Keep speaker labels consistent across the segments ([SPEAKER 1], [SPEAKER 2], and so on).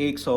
[SPEAKER 1] 100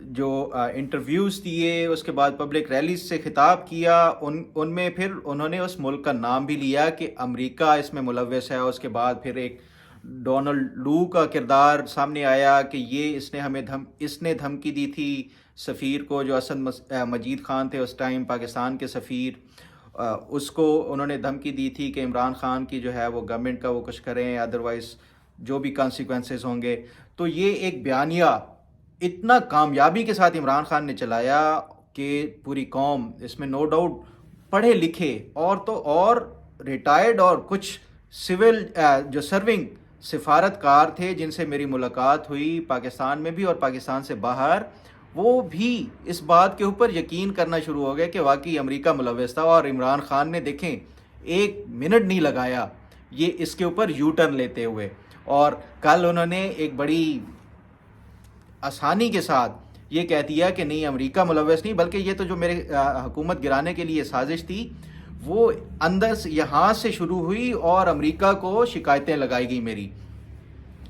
[SPEAKER 1] جو انٹرویوز دیے، اس کے بعد پبلک ریلیز سے خطاب کیا، ان میں پھر انہوں نے اس ملک کا نام بھی لیا کہ امریکہ اس میں ملوث ہے۔ اس کے بعد پھر ایک ڈونلڈ لو کا کردار سامنے آیا کہ یہ اس نے دھمکی دی تھی سفیر کو، جو اسد مجید خان تھے اس ٹائم پاکستان کے سفیر، اس کو انہوں نے دھمکی دی تھی کہ عمران خان کی جو ہے وہ گورنمنٹ کا وہ کچھ کریں، ادروائز جو بھی کانسیکوینسز ہوں گے۔ تو یہ ایک بیانیہ اتنا کامیابی کے ساتھ عمران خان نے چلایا کہ پوری قوم اس میں نو ڈاؤٹ پڑھے لکھے اور ریٹائرڈ اور کچھ سول جو سرونگ سفارتکار تھے جن سے میری ملاقات ہوئی پاکستان میں بھی اور پاکستان سے باہر، وہ بھی اس بات کے اوپر یقین کرنا شروع ہو گئے کہ واقعی امریکہ ملوث تھا۔ اور عمران خان نے دیکھیں 1 منٹ نہیں لگایا یہ اس کے اوپر یو ٹرن لیتے ہوئے، اور کل انہوں نے ایک بڑی آسانی کے ساتھ یہ کہہ دیا کہ نہیں امریکہ ملوث نہیں، بلکہ یہ تو جو میرے حکومت گرانے کے لیے سازش تھی وہ اندر سے یہاں سے شروع ہوئی اور امریکہ کو شکایتیں لگائی گئی میری۔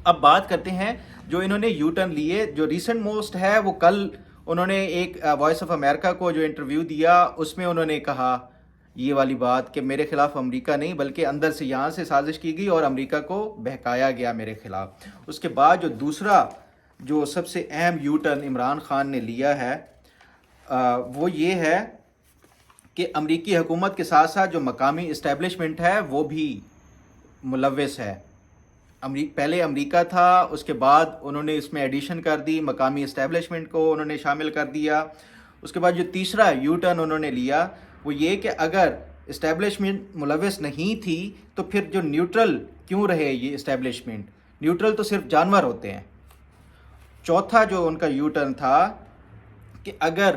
[SPEAKER 1] اب بات کرتے ہیں جو انہوں نے یو ٹرن لیے، جو ریسنٹ موسٹ ہے وہ کل انہوں نے ایک وائس آف امریکہ کو جو انٹرویو دیا اس میں انہوں نے کہا یہ والی بات کہ میرے خلاف امریکہ نہیں بلکہ اندر سے یہاں سے سازش کی گئی اور امریکہ کو بہکایا گیا میرے خلاف۔ اس کے بعد جو دوسرا جو سب سے اہم یو ٹرن عمران خان نے لیا ہے وہ یہ ہے کہ امریکی حکومت کے ساتھ ساتھ جو مقامی اسٹیبلشمنٹ ہے وہ بھی ملوث ہے۔ پہلے امریکہ تھا، اس کے بعد انہوں نے اس میں ایڈیشن کر دی، مقامی اسٹیبلشمنٹ کو انہوں نے شامل کر دیا۔ اس کے بعد جو تیسرا یو ٹرن انہوں نے لیا وہ یہ کہ اگر اسٹیبلشمنٹ ملوث نہیں تھی تو پھر جو نیوٹرل کیوں رہے یہ اسٹیبلشمنٹ، نیوٹرل تو صرف جانور ہوتے ہیں۔ چوتھا جو ان کا یو ٹرن تھا کہ اگر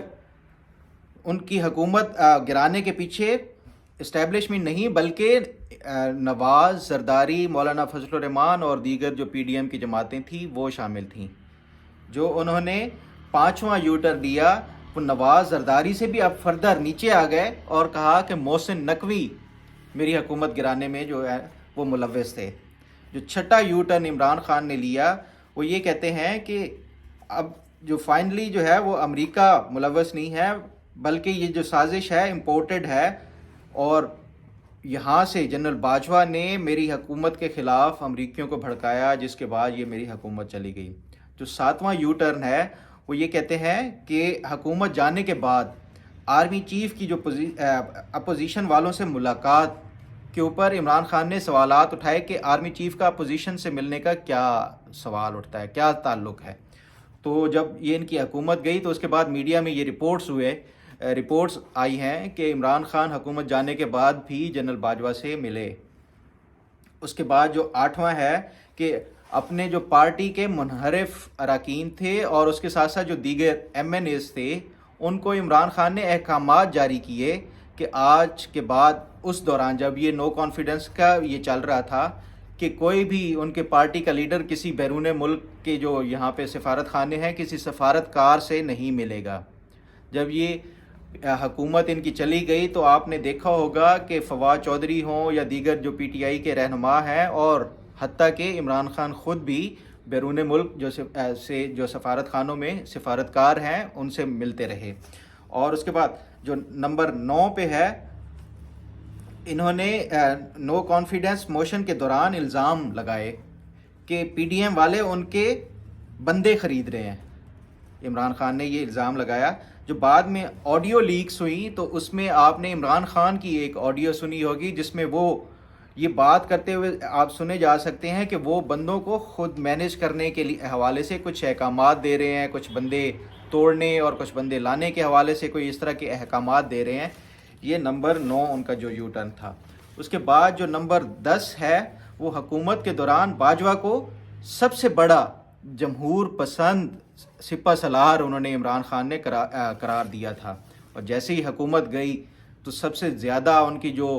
[SPEAKER 1] ان کی حکومت گرانے کے پیچھے اسٹیبلشمنٹ نہیں بلکہ نواز، زرداری، مولانا فضل الرحمان اور دیگر جو پی ڈی ایم کی جماعتیں تھیں وہ شامل تھیں۔ جو انہوں نے پانچواں یو ٹرن دیا وہ نواز، زرداری سے بھی اب فردر نیچے آ گئے اور کہا کہ محسن نقوی میری حکومت گرانے میں جو ہے وہ ملوث تھے۔ جو چھٹا یو ٹرن عمران خان نے لیا وہ یہ کہتے ہیں کہ اب جو فائنلی جو ہے وہ امریکہ ملوث نہیں ہے بلکہ یہ جو سازش ہے امپورٹڈ ہے، اور یہاں سے جنرل باجوہ نے میری حکومت کے خلاف امریکیوں کو بھڑکایا جس کے بعد یہ میری حکومت چلی گئی۔ جو ساتواں یو ٹرن ہے وہ یہ کہتے ہیں کہ حکومت جانے کے بعد آرمی چیف کی جو اپوزیشن والوں سے ملاقات کے اوپر عمران خان نے سوالات اٹھائے کہ آرمی چیف کا اپوزیشن سے ملنے کا کیا سوال اٹھتا ہے، کیا تعلق ہے۔ تو جب یہ ان کی حکومت گئی تو اس کے بعد میڈیا میں یہ رپورٹس آئی ہیں کہ عمران خان حکومت جانے کے بعد بھی جنرل باجوہ سے ملے۔ اس کے بعد جو آٹھواں ہے کہ اپنے جو پارٹی کے منحرف اراکین تھے اور اس کے ساتھ ساتھ جو دیگر ایم این ایز تھے ان کو عمران خان نے احکامات جاری کیے کہ آج کے بعد اس دوران جب یہ نو کانفیڈنس کا یہ چل رہا تھا کہ کوئی بھی ان کے پارٹی کا لیڈر کسی بیرون ملک کے جو یہاں پہ سفارت خانے ہیں کسی سفارتکار سے نہیں ملے گا۔ جب یہ حکومت ان کی چلی گئی تو آپ نے دیکھا ہوگا کہ فواد چودھری ہوں یا دیگر جو پی ٹی آئی کے رہنما ہیں اور حتیٰ کہ عمران خان خود بھی بیرون ملک جو سفارت خانوں میں سفارتکار ہیں ان سے ملتے رہے۔ اور اس کے بعد جو نمبر 9 پہ ہے، انہوں نے نو کانفیڈنس موشن کے دوران الزام لگائے کہ پی ڈی ایم والے ان کے بندے خرید رہے ہیں۔ عمران خان نے یہ الزام لگایا۔ جو بعد میں آڈیو لیکس ہوئی تو اس میں آپ نے عمران خان کی ایک آڈیو سنی ہوگی جس میں وہ یہ بات کرتے ہوئے آپ سنے جا سکتے ہیں کہ وہ بندوں کو خود مینیج کرنے کے لیے حوالے سے کچھ احکامات دے رہے ہیں، کچھ بندے توڑنے اور کچھ بندے لانے کے حوالے سے کوئی اس طرح کے احکامات دے رہے ہیں۔ یہ نمبر 9 ان کا جو یو ٹرن تھا۔ اس کے بعد جو نمبر 10 ہے وہ حکومت کے دوران باجوہ کو سب سے بڑا جمہور پسند سپہ سالار انہوں نے عمران خان نے قرار دیا تھا، اور جیسے ہی حکومت گئی تو سب سے زیادہ ان کی جو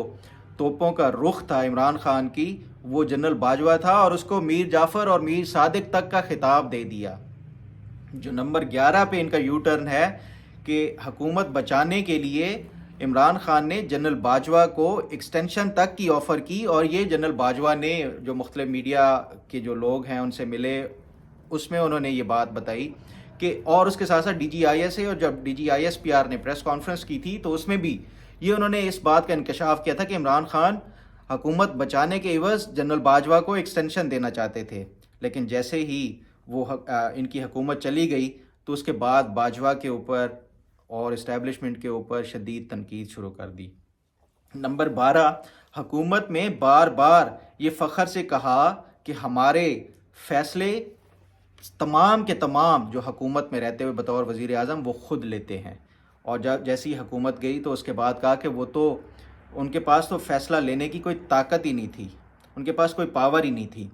[SPEAKER 1] توپوں کا رخ تھا عمران خان کی وہ جنرل باجوہ تھا، اور اس کو میر جعفر اور میر صادق تک کا خطاب دے دیا۔ جو نمبر 11 پہ ان کا یو ٹرن ہے کہ حکومت بچانے کے لیے عمران خان نے جنرل باجوہ کو ایکسٹینشن تک کی آفر کی، اور یہ جنرل باجوہ نے جو مختلف میڈیا کے جو لوگ ہیں ان سے ملے اس میں انہوں نے یہ بات بتائی کہ اور اس کے ساتھ ساتھ DGIS اور جب DGISPR نے پریس کانفرنس کی تھی تو اس میں بھی یہ انہوں نے اس بات کا انکشاف کیا تھا کہ عمران خان حکومت بچانے کے عوض جنرل باجوہ کو ایکسٹینشن دینا چاہتے تھے، لیکن جیسے ہی وہ ان کی حکومت چلی گئی تو اس کے بعد باجوہ کے اوپر اور اسٹیبلشمنٹ کے اوپر شدید تنقید شروع کر دی۔ نمبر 12، حکومت میں بار بار یہ فخر سے کہا کہ ہمارے فیصلے تمام کے تمام جو حکومت میں رہتے ہوئے بطور وزیر اعظم وہ خود لیتے ہیں، اور جب جیسی حکومت گئی تو اس کے بعد کہا کہ وہ تو ان کے پاس تو فیصلہ لینے کی کوئی طاقت ہی نہیں تھی، ان کے پاس کوئی پاور ہی نہیں تھی۔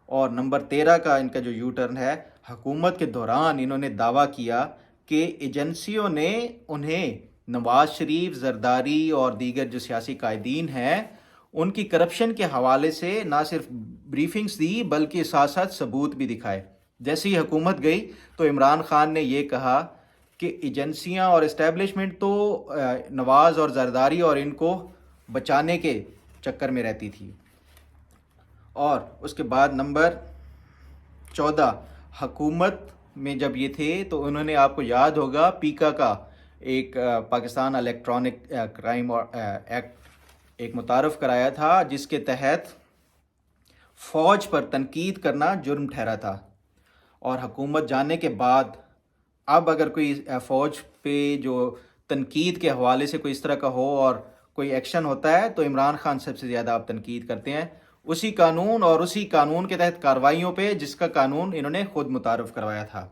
[SPEAKER 1] اور نمبر 13 کا ان کا جو یو ٹرن ہے، حکومت کے دوران انہوں نے دعویٰ کیا کہ ایجنسیوں نے انہیں نواز شریف، زرداری اور دیگر جو سیاسی قائدین ہیں ان کی کرپشن کے حوالے سے نہ صرف بریفنگز دی بلکہ ساتھ ساتھ ثبوت بھی دکھائے۔ جیسی حکومت گئی تو عمران خان نے یہ کہا کہ ایجنسیاں اور اسٹیبلشمنٹ تو نواز اور زرداری اور ان کو بچانے کے چکر میں رہتی تھی۔ اور اس کے بعد نمبر 14، حکومت میں جب یہ تھے تو انہوں نے، آپ کو یاد ہوگا، پیکا کا ایک پاکستان الیکٹرانک کرائم ایکٹ ایک متعارف کرایا تھا جس کے تحت فوج پر تنقید کرنا جرم ٹھہرا تھا، اور حکومت جانے کے بعد اب اگر کوئی فوج پہ جو تنقید کے حوالے سے کوئی اس طرح کا ہو اور کوئی ایکشن ہوتا ہے تو عمران خان سب سے زیادہ آپ تنقید کرتے ہیں اسی قانون اور اسی قانون کے تحت کارروائیوں پہ جس کا قانون انہوں نے خود متعارف کروایا تھا۔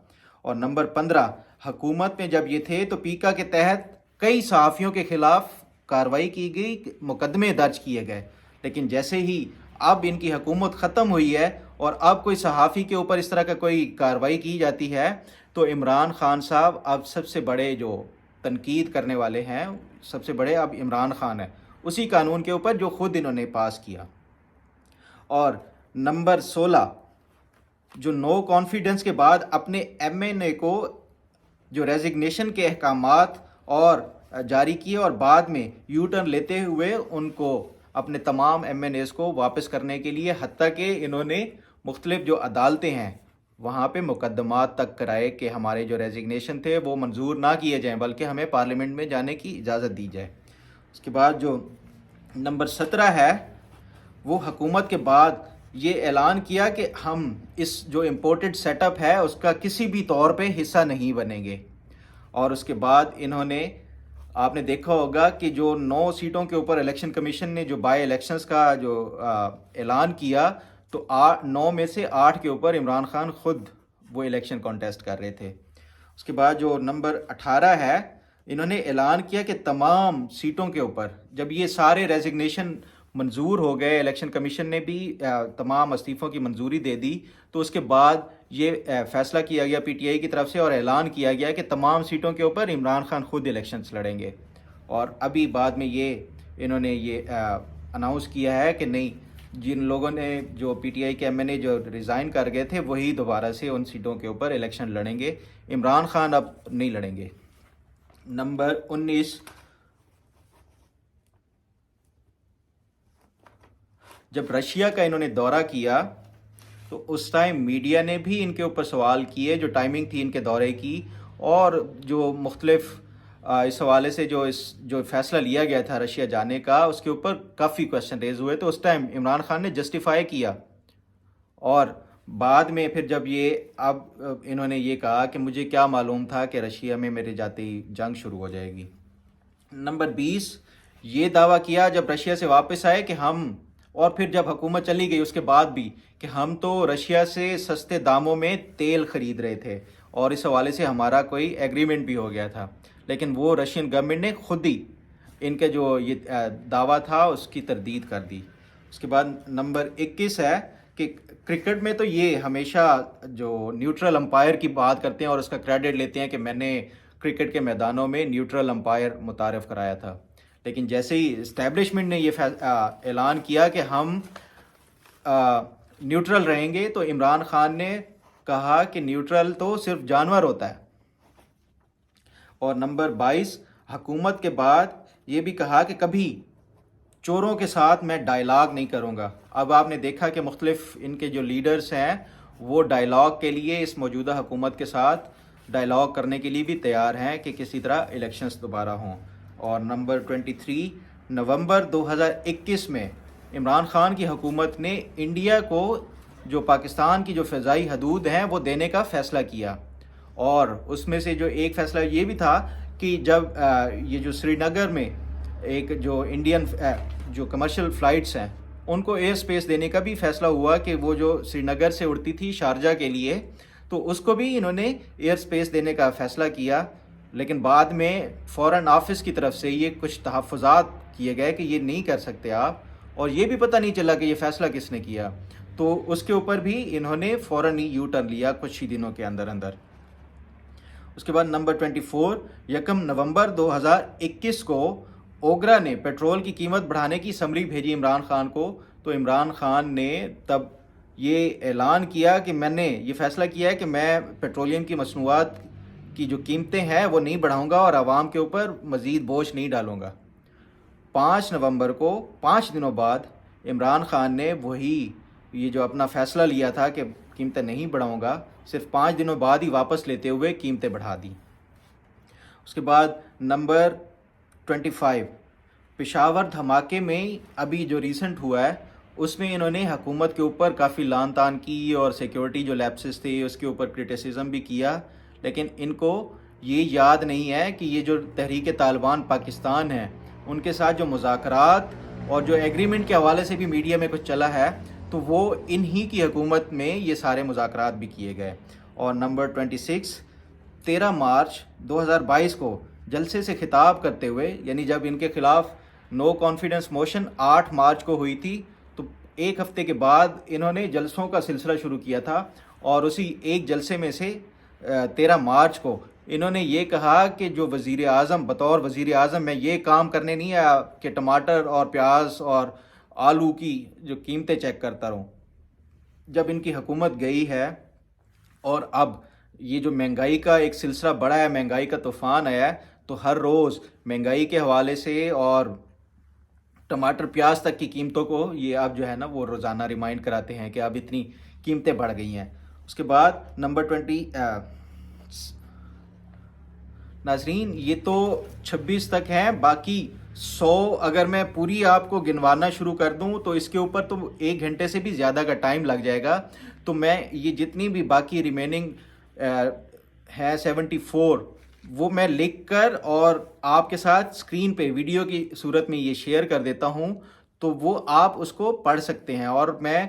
[SPEAKER 1] اور نمبر 15، حکومت میں جب یہ تھے تو پیکا کے تحت کئی صحافیوں کے خلاف کارروائی کی گئی، مقدمے درج کیے گئے، لیکن جیسے ہی اب ان کی حکومت ختم ہوئی ہے اور اب کوئی صحافی کے اوپر اس طرح کا کوئی کارروائی کی جاتی ہے تو عمران خان صاحب اب سب سے بڑے جو تنقید کرنے والے ہیں، سب سے بڑے اب عمران خان ہیں اسی قانون کے اوپر جو خود انہوں نے پاس کیا۔ اور نمبر 16، جو نو کانفیڈنس کے بعد اپنے MNA کو جو ریزگنیشن کے احکامات اور جاری کیے اور بعد میں یو ٹرن لیتے ہوئے ان کو اپنے تمام MNAs کو واپس کرنے کے لیے حتیٰ کہ انہوں نے مختلف جو عدالتیں ہیں وہاں پہ مقدمات تک کرائے کہ ہمارے جو ریزگنیشن تھے وہ منظور نہ کیے جائیں بلکہ ہمیں پارلیمنٹ میں جانے کی اجازت دی جائے۔ اس کے بعد جو نمبر 17 ہے، وہ حکومت کے بعد یہ اعلان کیا کہ ہم اس جو امپورٹڈ سیٹ اپ ہے اس کا کسی بھی طور پہ حصہ نہیں بنیں گے۔ اور اس کے بعد انہوں نے، آپ نے دیکھا ہوگا کہ جو 9 سیٹوں کے اوپر الیکشن کمیشن نے جو بائی الیکشنز کا جو اعلان کیا تو 9 میں سے 8 کے اوپر عمران خان خود وہ الیکشن کانٹیسٹ کر رہے تھے۔ اس کے بعد جو نمبر 18 ہے، انہوں نے اعلان کیا کہ تمام سیٹوں کے اوپر جب یہ سارے ریزگنیشن منظور ہو گئے، الیکشن کمیشن نے بھی تمام استعفوں کی منظوری دے دی، تو اس کے بعد یہ فیصلہ کیا گیا PTI کی طرف سے اور اعلان کیا گیا کہ تمام سیٹوں کے اوپر عمران خان خود الیکشنز لڑیں گے۔ اور ابھی بعد میں یہ انہوں نے یہ اناؤنس کیا ہے کہ نہیں، جن لوگوں نے جو PTI کے MNA جو ریزائن کر گئے تھے وہی دوبارہ سے ان سیٹوں کے اوپر الیکشن لڑیں گے، عمران خان اب نہیں لڑیں گے۔ نمبر 19، جب رشیا کا انہوں نے دورہ کیا تو اس ٹائم میڈیا نے بھی ان کے اوپر سوال کیے، جو ٹائمنگ تھی ان کے دورے کی اور جو مختلف اس حوالے سے جو فیصلہ لیا گیا تھا رشیا جانے کا، اس کے اوپر کافی کوشچن ریز ہوئے، تو اس ٹائم عمران خان نے جسٹیفائی کیا، اور بعد میں پھر جب یہ اب انہوں نے یہ کہا کہ مجھے کیا معلوم تھا کہ رشیا میں میرے جاتے ہی جنگ شروع ہو جائے گی۔ نمبر 20، یہ دعویٰ کیا جب رشیا سے واپس آئے کہ ہم، اور پھر جب حکومت چلی گئی اس کے بعد بھی، کہ ہم تو رشیا سے سستے داموں میں تیل خرید رہے تھے اور اس حوالے سے ہمارا کوئی ایگریمنٹ بھی ہو گیا تھا، لیکن وہ رشین گورنمنٹ نے خود ہی ان کے جو یہ دعویٰ تھا اس کی تردید کر دی۔ اس کے بعد نمبر 21 ہے کہ کرکٹ میں تو یہ ہمیشہ جو نیوٹرل امپائر کی بات کرتے ہیں اور اس کا کریڈٹ لیتے ہیں کہ میں نے کرکٹ کے میدانوں میں نیوٹرل امپائر متعارف کرایا تھا، لیکن جیسے ہی اسٹیبلشمنٹ نے یہ اعلان کیا کہ ہم نیوٹرل رہیں گے تو عمران خان نے کہا کہ نیوٹرل تو صرف جانور ہوتا ہے۔ اور نمبر 22، حکومت کے بعد یہ بھی کہا کہ کبھی چوروں کے ساتھ میں ڈائلاگ نہیں کروں گا۔ اب آپ نے دیکھا کہ مختلف ان کے جو لیڈرز ہیں وہ ڈائلاگ کے لیے اس موجودہ حکومت کے ساتھ ڈائلاگ کرنے کے لیے بھی تیار ہیں کہ کسی طرح الیکشنز دوبارہ ہوں۔ اور نمبر 23 نومبر 2021 میں عمران خان کی حکومت نے انڈیا کو جو پاکستان کی جو فضائی حدود ہیں وہ دینے کا فیصلہ کیا، اور اس میں سے جو ایک فیصلہ یہ بھی تھا کہ جب یہ جو سری نگر میں ایک جو انڈین جو کمرشل فلائٹس ہیں ان کو ایئر سپیس دینے کا بھی فیصلہ ہوا کہ وہ جو سری نگر سے اڑتی تھی شارجہ کے لیے، تو اس کو بھی انہوں نے ایئر سپیس دینے کا فیصلہ کیا، لیکن بعد میں فورن آفس کی طرف سے یہ کچھ تحفظات کیے گئے کہ یہ نہیں کر سکتے آپ، اور یہ بھی پتہ نہیں چلا کہ یہ فیصلہ کس نے کیا، تو اس کے اوپر بھی انہوں نے فوراً ہی یو ٹرن لیا کچھ ہی دنوں کے اندر اندر۔ اس کے بعد نمبر 24 یکم نومبر 2021 کو اوگرا نے پیٹرول کی قیمت بڑھانے کی سمری بھیجی عمران خان کو، تو عمران خان نے تب یہ اعلان کیا کہ میں نے یہ فیصلہ کیا ہے کہ میں پیٹرولیم کی مصنوعات کی جو قیمتیں ہیں وہ نہیں بڑھاؤں گا اور عوام کے اوپر مزید بوجھ نہیں ڈالوں گا۔ 5 نومبر کو 5 دنوں بعد عمران خان نے وہی یہ جو اپنا فیصلہ لیا تھا کہ قیمتیں نہیں بڑھاؤں گا، صرف 5 دنوں بعد ہی واپس لیتے ہوئے قیمتیں بڑھا دی۔ اس کے بعد نمبر 25 پشاور دھماکے میں ابھی جو ریسنٹ ہوا ہے اس میں انہوں نے حکومت کے اوپر کافی لان تان کی اور سیکیورٹی جو لیپسز تھے اس کے اوپر کرٹیسزم بھی کیا، لیکن ان کو یہ یاد نہیں ہے کہ یہ جو تحریک طالبان پاکستان ہے ان کے ساتھ جو مذاکرات اور جو ایگریمنٹ کے حوالے سے بھی میڈیا میں کچھ چلا ہے تو وہ انہی کی حکومت میں یہ سارے مذاکرات بھی کیے گئے۔ اور نمبر 26 13 مارچ 2022 کو جلسے سے خطاب کرتے ہوئے، یعنی جب ان کے خلاف نو کانفیڈنس موشن 8 مارچ کو ہوئی تھی تو ایک ہفتے کے بعد انہوں نے جلسوں کا سلسلہ شروع کیا تھا، اور اسی ایک جلسے میں سے 13 مارچ کو انہوں نے یہ کہا کہ جو وزیر اعظم بطور وزیر اعظم میں یہ کام کرنے نہیں آیا کہ ٹماٹر اور پیاز اور آلو کی جو قیمتیں چیک کرتا رہوں۔ جب ان کی حکومت گئی ہے اور اب یہ جو مہنگائی کا ایک سلسلہ بڑا ہے، مہنگائی کا طوفان آیا ہے، تو ہر روز مہنگائی کے حوالے سے اور ٹماٹر پیاز تک کی قیمتوں کو یہ اب جو ہے نا وہ روزانہ ریمائنڈ کراتے ہیں کہ اب اتنی قیمتیں بڑھ گئی ہیں۔ اس کے بعد نمبر 20 ناظرین یہ تو 26 تک ہیں، باقی 100 اگر میں پوری آپ کو گنوانا شروع کر دوں تو اس کے اوپر تو 1 گھنٹے سے بھی زیادہ کا ٹائم لگ جائے گا، تو میں یہ جتنی بھی باقی ریمیننگ ہے 74 وہ میں لکھ کر اور آپ کے ساتھ اسکرین پہ ویڈیو کی صورت میں یہ شیئر کر دیتا ہوں، تو وہ آپ اس کو پڑھ سکتے ہیں۔ اور میں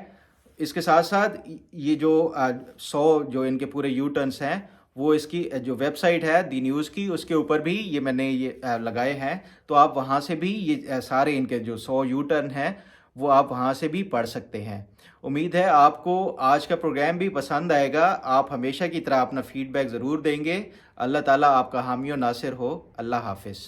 [SPEAKER 1] اس کے ساتھ ساتھ یہ جو 100 جو ان کے پورے یو ٹرنس ہیں وہ اس کی جو ویب سائٹ ہے دی نیوز کی اس کے اوپر بھی یہ میں نے یہ لگائے ہیں، تو آپ وہاں سے بھی یہ سارے ان کے جو 100 یو ٹرن ہیں وہ آپ وہاں سے بھی پڑھ سکتے ہیں۔ امید ہے آپ کو آج کا پروگرام بھی پسند آئے گا، آپ ہمیشہ کی طرح اپنا فیڈ بیک ضرور دیں گے۔ اللہ تعالیٰ آپ کا حامی و ناصر ہو۔ اللہ حافظ۔